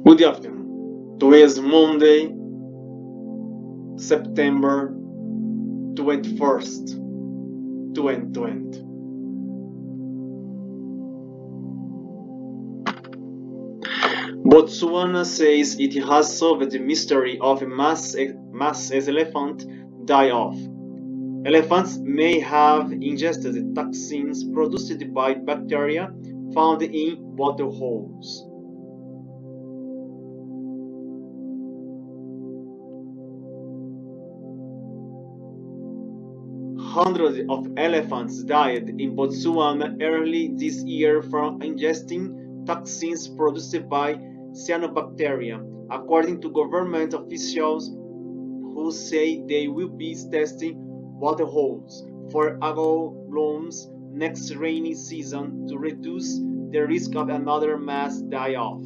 Good afternoon. Today is Monday, September 21st, 2020. Botswana says it has solved the mystery of a mass elephant die-off. Elephants may have ingested toxins produced by bacteria found in waterholes. Hundreds of elephants died in Botswana early this year from ingesting toxins produced by cyanobacteria, according to government officials who say they will be testing waterholes for algal blooms next rainy season to reduce the risk of another mass die-off.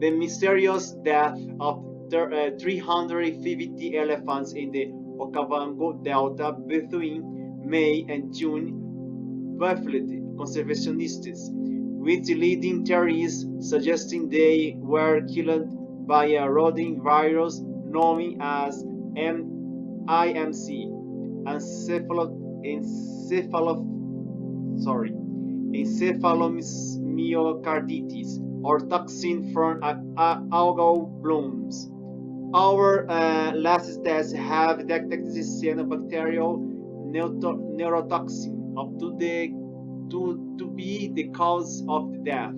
The mysterious death of 350 elephants in the Okavango Delta between May and June baffled conservationists, with leading theories suggesting they were killed by a rodent virus known as IMC, encephalomyocarditis, or toxin from algal blooms. Our last tests have detected cyanobacterial neurotoxin to be the cause of the death.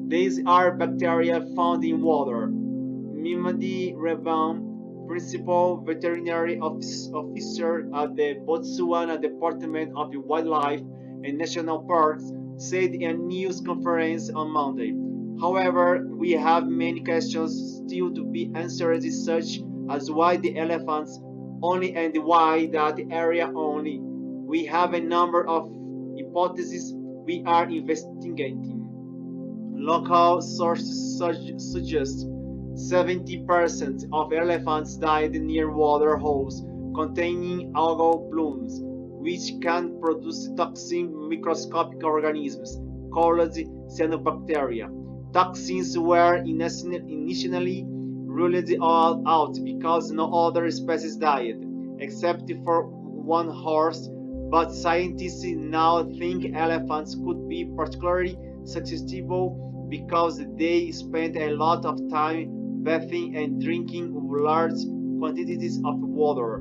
These are bacteria found in water. Mimadi Rebam, principal veterinary officer at the Botswana Department of Wildlife and National Parks, said in a news conference on Monday. However, we have many questions still to be answered, such as why the elephants only and why that area only. We have a number of hypotheses we are investigating. Local sources suggest 70% of elephants died near water holes containing algal blooms, which can produce toxic microscopic organisms called cyanobacteria. Toxins were initially ruled out because no other species died, except for one horse, but scientists now think elephants could be particularly susceptible because they spend a lot of time bathing and drinking large quantities of water.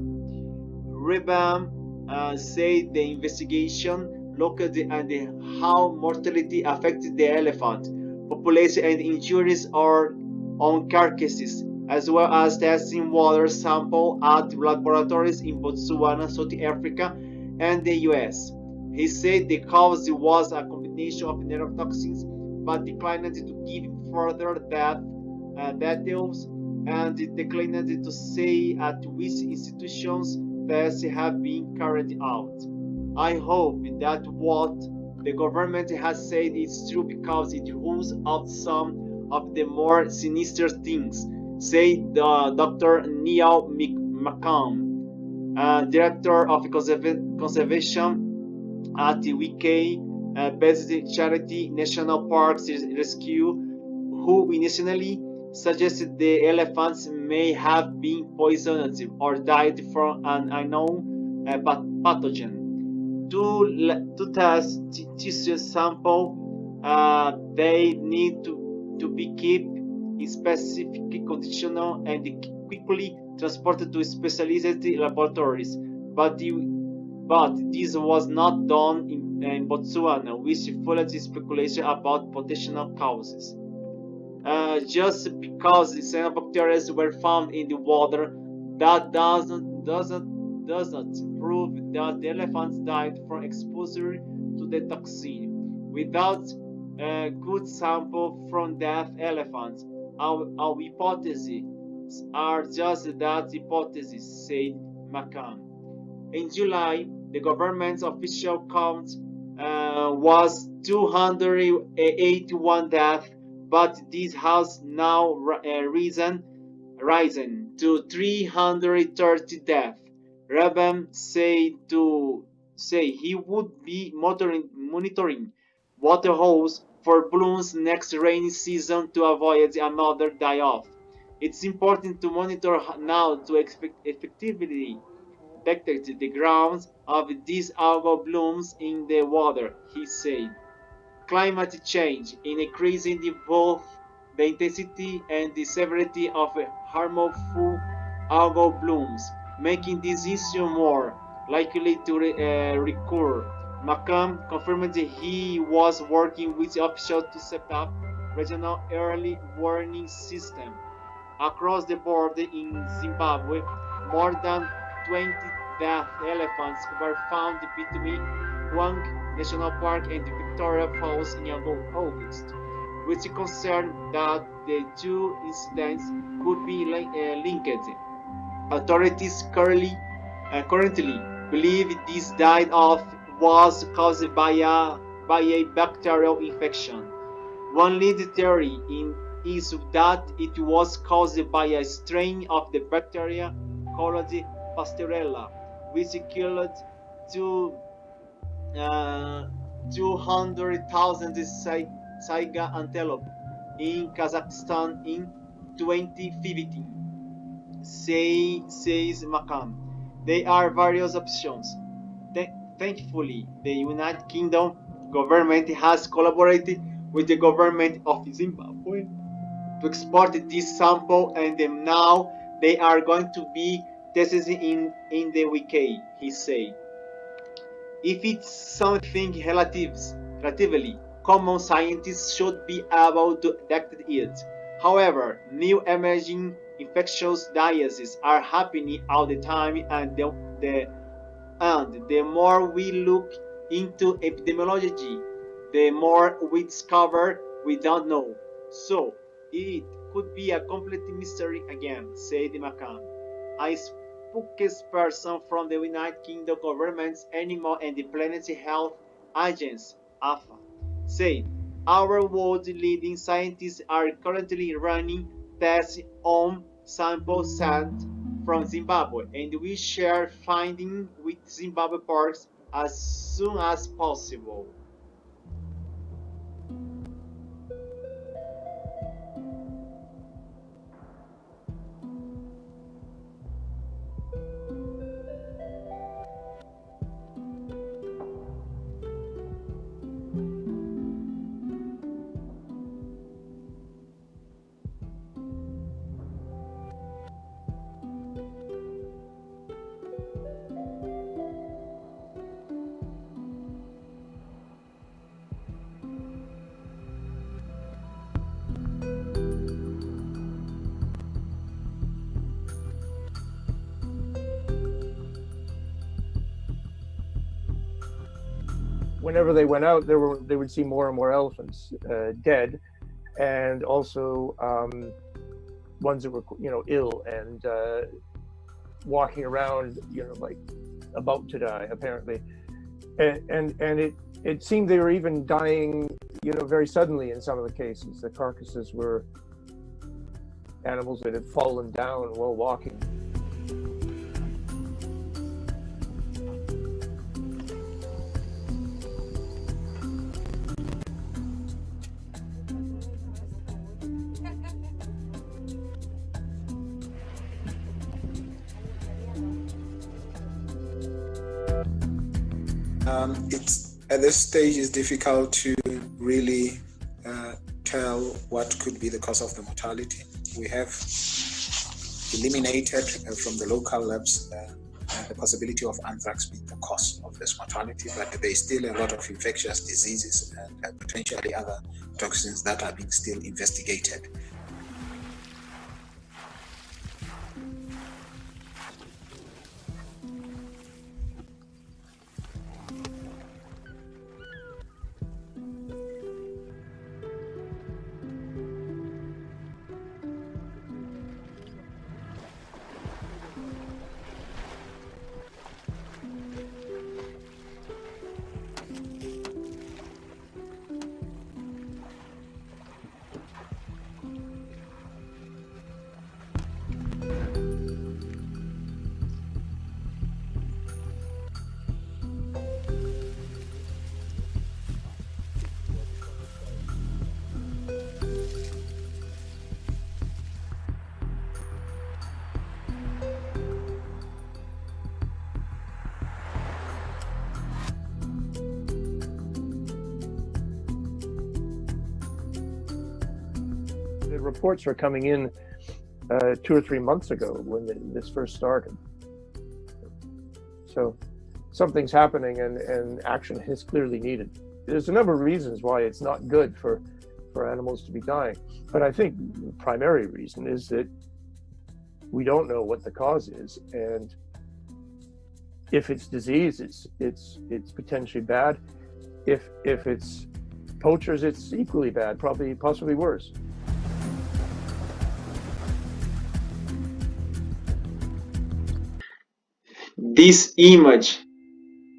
Rebam said the investigation looked at how mortality affected the elephant population and injuries on carcasses, as well as testing water samples at laboratories in Botswana, South Africa, and the US. He said the cause was a combination of neurotoxins, but declined to give further details and declined to say at which institutions tests have been carried out. I hope that what the government has said is true because it rules out some of the more sinister things, said Dr. Neil McComb, director of conservation at the UK-based charity National Parks Rescue, who initially suggested the elephants may have been poisoned or died from an unknown pathogen. To test tissue sample, they need to be kept in specific conditions and quickly transported to specialized laboratories. But this was not done in Botswana, which fueled speculation about potential causes. Just because the cyanobacteria were found in the water, that doesn't prove that the elephants died from exposure to the toxin. Without a good sample from dead elephants, our hypotheses are just that hypothesis, said McCann. In July, the government's official count was 281 deaths, but this has now risen to 330 deaths. Rabban said he would be monitoring waterholes for blooms next rainy season to avoid another die-off. It's important to monitor now to effectively detect the grounds of these algal blooms in the water, he said. Climate change is increasing both the intensity and the severity of harmful algal blooms, making this issue more likely to recur. Macam confirmed he was working with officials to set up regional early warning system across the border in Zimbabwe. More than 20 dead elephants were found between Hwang National Park and Victoria Falls in August, which concerned that the two incidents could be linked. Authorities currently believe this die-off was caused by a bacterial infection. One lead theory is that it was caused by a strain of the bacteria called Pasteurella, which killed two, uh, 200,000 saiga antelope in Kazakhstan in 2015, says Makam. There are various options. Thankfully, the United Kingdom government has collaborated with the government of Zimbabwe to export this sample, and now they are going to be tested in the UK, he said. If it's something relatively common, scientists should be able to detect it. However, new emerging infectious diseases are happening all the time, and the more we look into epidemiology, the more we discover we don't know. So, it could be a complete mystery again, said McCann. A spokesperson from the United Kingdom government's Animal and Planet Health Agency, AFA, said, our world-leading scientists are currently running tests on samples sent from Zimbabwe, and we share findings with Zimbabwe parks as soon as possible. Whenever they went out, they would see more and more elephants dead, and also ones that were ill and walking around like about to die apparently, and it seemed they were even dying very suddenly in some of the cases. The carcasses were animals that had fallen down while walking. It's at this stage it's difficult to really tell what could be the cause of the mortality. We have eliminated from the local labs the possibility of anthrax being the cause of this mortality, but there is still a lot of infectious diseases and potentially other toxins that are being still investigated. the reports were coming in 2 or 3 months ago when this first started. So something's happening, and action is clearly needed. There's a number of reasons why it's not good for animals to be dying, but I think the primary reason is that we don't know what the cause is, and if it's disease, it's potentially bad. If it's poachers, it's equally bad, possibly worse. This image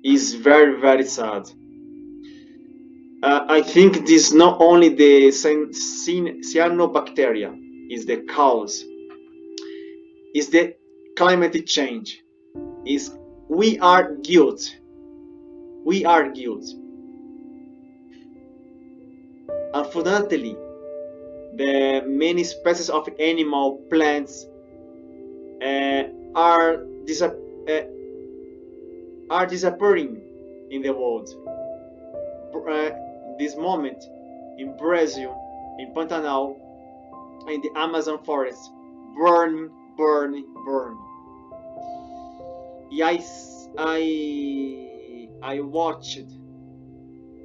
is very, very sad. I think this not only the cyanobacteria is the cause, is the climate change, is we are guilt. We are guilt. Unfortunately, the many species of animal, plants are disappearing in the world. This moment in Brazil, in Pantanal, in the Amazon forest, burn. I watched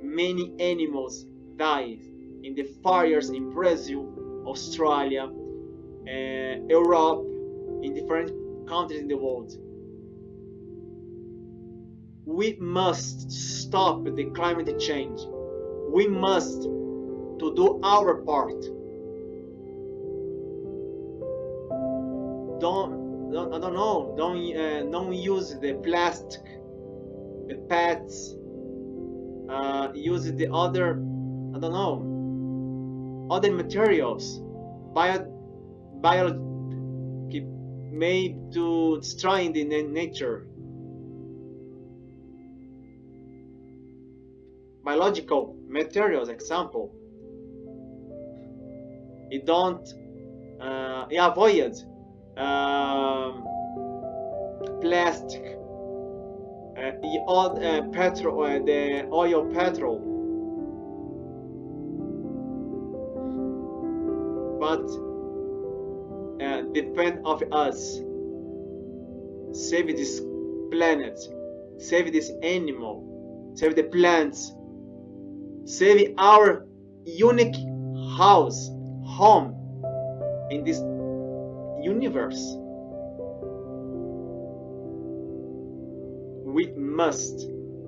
many animals die in the fires in Brazil, Australia, Europe, in different countries in the world. We must stop the climate change. We must to do our part. Don't use the plastic, the pets. Use the other, other materials, made to destroy the nature. Biological materials, example. You don't avoid plastic, petrol, the oil petrol, but depend of us. Save this planet, save this animal, save the plants, save our unique home in this universe. We must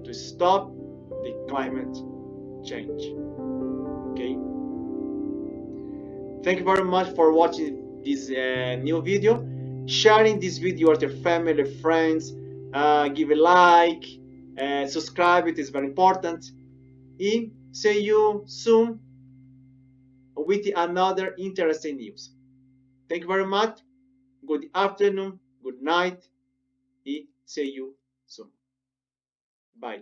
to stop the climate change. Okay. Thank you very much for watching this new video. Sharing this video with your family, friends. Give a like, subscribe. It is very important. And see you soon with another interesting news. Thank you very much. Good afternoon, good night, and see you soon. Bye.